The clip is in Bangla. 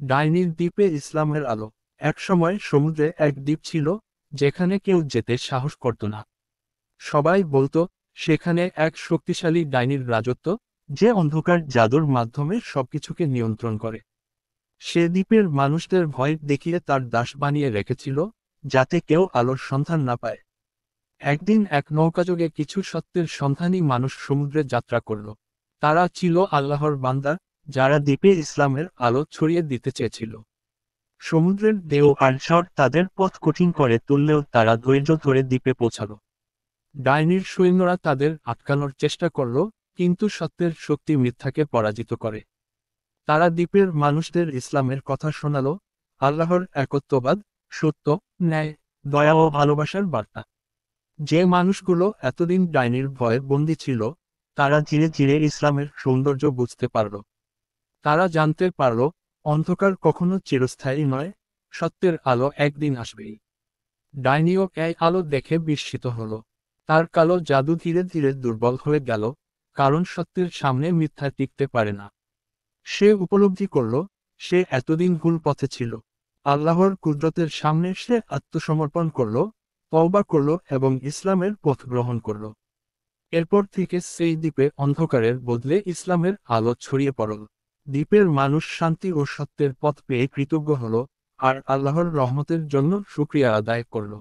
ডাইনির দ্বীপে ইসলামের আলো। একসময় সমুদ্রে এক দ্বীপ ছিল, যেখানে কেউ যেতে সাহস করত না। সবাই বলতো, সেখানে এক শক্তিশালী ডাইনির রাজত্ব, যে অন্ধকার জাদুর মাধ্যমে সবকিছুকে নিয়ন্ত্রণ করে। সে দ্বীপের মানুষদের ভয় দেখিয়ে তার দাস বানিয়ে রেখেছিল, যাতে কেউ আলোর সন্ধান না পায়। একদিন এক নৌকাযোগে কিছু সত্যের সন্ধানী মানুষ সমুদ্রে যাত্রা করল। তারা ছিল আল্লাহর বান্দা, যারা দ্বীপে ইসলামের আলো ছড়িয়ে দিতে চেয়েছিল। সমুদ্রের ঢেউ আর ঝড় তাদের পথ কঠিন করে তুললেও তারা ধৈর্য ধরে দ্বীপে পৌঁছালো। ডাইনির সৈন্যরা তাদের আটকানোর চেষ্টা করল, কিন্তু সত্যের শক্তি মিথ্যাকে পরাজিত করে। তারা দ্বীপের মানুষদের ইসলামের কথা শোনালো, আল্লাহর একত্ববাদ, সত্য, ন্যায়, দয়া ও ভালোবাসার বার্তা। যে মানুষগুলো এতদিন ডাইনির ভয়ে বন্দী ছিল, তারা ধীরে ধীরে ইসলামের সৌন্দর্য বুঝতে পারল। তারা জানতে পারল, অন্ধকার কখনো চিরস্থায়ী নয়, সত্যের আলো একদিন আসবেই। ডাইনিও এই আলো দেখে বিস্মিত হল। তার কালো জাদু ধীরে ধীরে দুর্বল হয়ে গেল, কারণ সত্যের সামনে মিথ্যা টিকতে পারে না। সে উপলব্ধি করল, সে এতদিন ভুল পথে ছিল। আল্লাহর কুদরতের সামনে সে আত্মসমর্পণ করল, তওবা করল এবং ইসলামের পথ গ্রহণ করল। এরপর থেকে সেই দ্বীপে অন্ধকারের বদলে ইসলামের আলো ছড়িয়ে পড়ল। দ্বীপের মানুষ শান্তি ও সত্যের পথ পেয়ে কৃতজ্ঞ হল, আর আল্লাহর রহমতের জন্য শুকরিয়া আদায় করল।